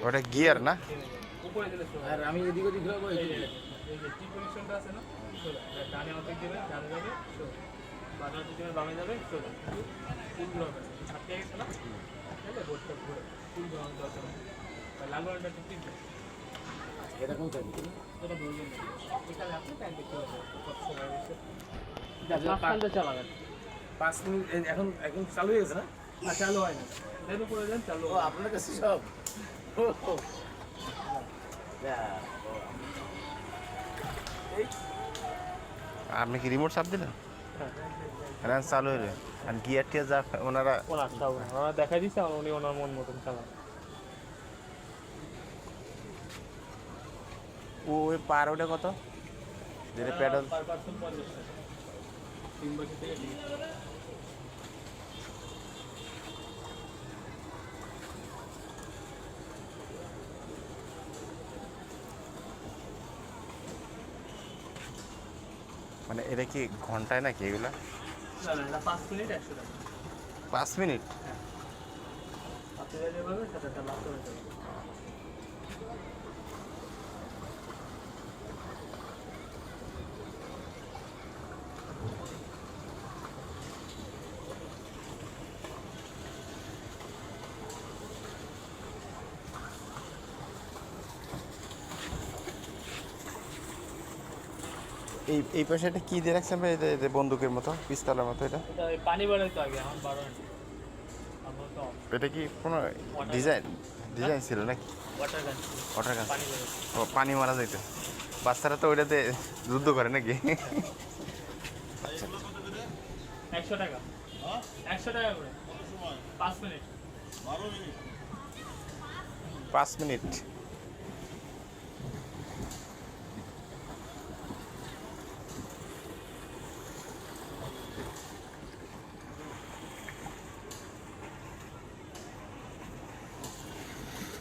ওটা গিয়ার না? উপরে দিলে আর আমি এদিক ওদিক ঘুরাবো। এই যে টি পজিশনটা আছে না, ডানে অর্ধেক দেবে, ডানে যাবে বামে অর্ধেক দেবে, বামে যাবে সোজা। ফুল ঘুরাবে আটকে গেছে না, বোর্ডটা ঘুরে ফুল ঘুরানো দরকার। লাল বালটা ঠিক ঠিক এটা কোন থাকে এটা বলবেন এখানে আপনি টাইম দেখতে পাবেন কত সময় হয়েছে। মাঝখানটা চালাবেন 5 মিনিট। এখন এখন চালু হয়ে গেছে না? না চালু হয় না, দেন উপরে দেন চালু। ও আপনার কাছে সব আপনি কি রিমোট চাপ দিলেন? হ্যাঁ চালু হইলে আর গিয়ার টিয়ার যা ওনারা ওনারা দেখাই দিচ্ছে, উনি ওনার মন মতন চালান। ওই পার ওটা কত যেটা প্যাডেল? পার পার্সন 50 টাকা, 3 বছর থেকে দিয়ে। মানে এটা কি ঘন্টায় নাকি এগুলা? না না, এটা 5 মিনিট 100 টাকা। 5 মিনিট? আপনি যেভাবে সেটা লাভ করে যাবেন। এই এই পাশে এটা কি দিয়ে রাখছেন ভাই? এটা বন্দুকের মতো, পিস্তলের মতো এটা? এটা পানি বাড়াই তো আগে আমার 12 আনছি। আমার তো এটা কি কোনো ডিজাইন ডিজাইন ছিল নাকি? ওয়াটার গান, ওয়াটার গান? পানি বাড়াই। ও পানি মারা যাইতো। বাচ্চারা তো ওইটাতে যুদ্ধ করে নাকি? 100 টাকা, 100 টাকা করে 5 মিনিট। 5 মিনিট